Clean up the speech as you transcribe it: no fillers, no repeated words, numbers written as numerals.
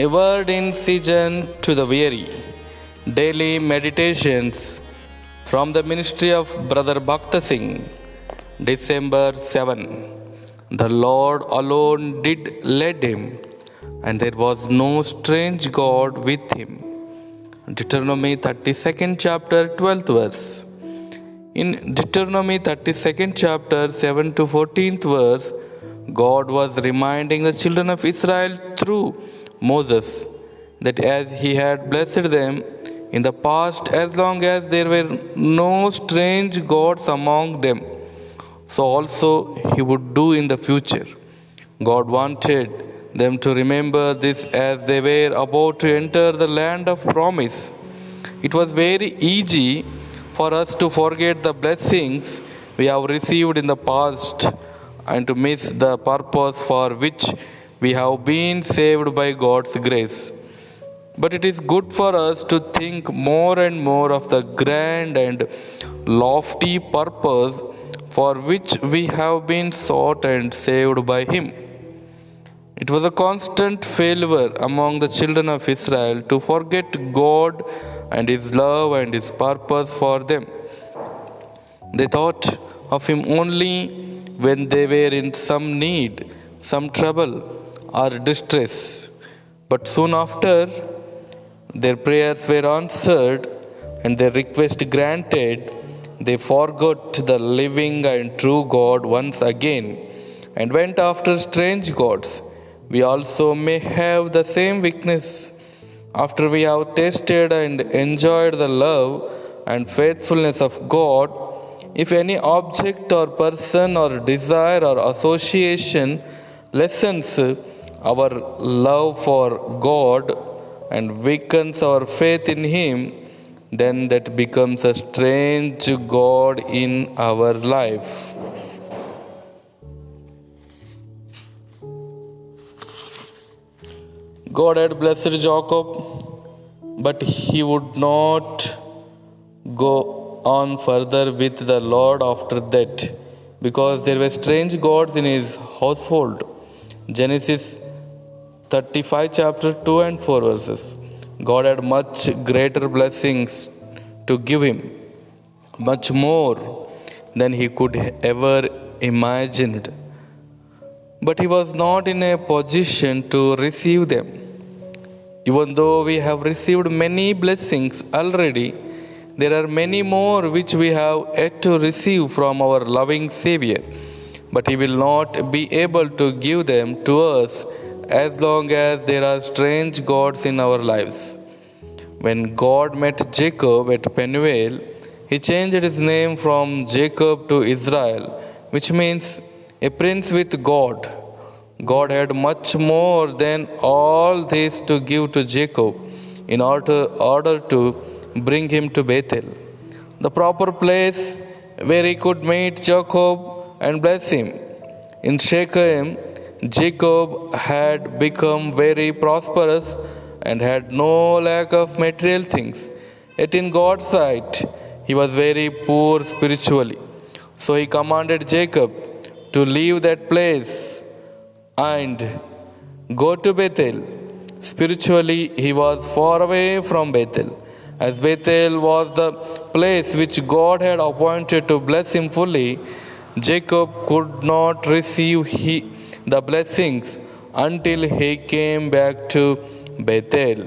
A word in season to the weary. Daily meditations from the ministry of Brother Bakht Singh, December 7. The Lord alone did lead him, and there was no strange God with him. Deuteronomy 32nd chapter 12th verse. In Deuteronomy 32nd chapter 7 to 14th verse, God was reminding the children of Israel through Moses that as he had blessed them in the past, as long as there were no strange gods among them, so also he would do in the future. God wanted them to remember this as they were about to enter the land of promise. It was very easy for us to forget the blessings we have received in the past and to miss the purpose for which we have been saved by God's grace. But it is good for us to think more and more of the grand and lofty purpose for which we have been sought and saved by Him. It was a constant failure among the children of Israel to forget God and His love and His purpose for them. They thought of Him only when they were in some need, some trouble, or distress. But soon after, their prayers were answered and their request granted. They forgot the living and true God once again and went after strange gods. We also may have the same weakness after we have tasted and enjoyed the love and faithfulness of God. If any object or person or desire or association lessens our love for God and weakens our faith in Him, then that becomes a strange God in our life. God had blessed Jacob, but he would not go on further with the Lord after that, because there were strange gods in his household. Genesis 35 chapter 2 and 4 verses. God had much greater blessings to give him, much more than he could ever imagined. But he was not in a position to receive them. Even though we have received many blessings already, there are many more which we have yet to receive from our loving Savior. But He will not be able to give them to us as long as there are strange gods in our lives. When God met Jacob at Penuel, He changed his name from Jacob to Israel, which means a prince with God. God had much more than all this to give to Jacob in order to bring him to Bethel, the proper place where he could meet Jacob and bless him. In Shechem, Jacob had become very prosperous and had no lack of material things. Yet in God's sight, he was very poor spiritually. So He commanded Jacob to leave that place and go to Bethel. Spiritually, he was far away from Bethel, as Bethel was the place which God had appointed to bless him fully. Jacob could not receive the blessings until he came back to Bethel.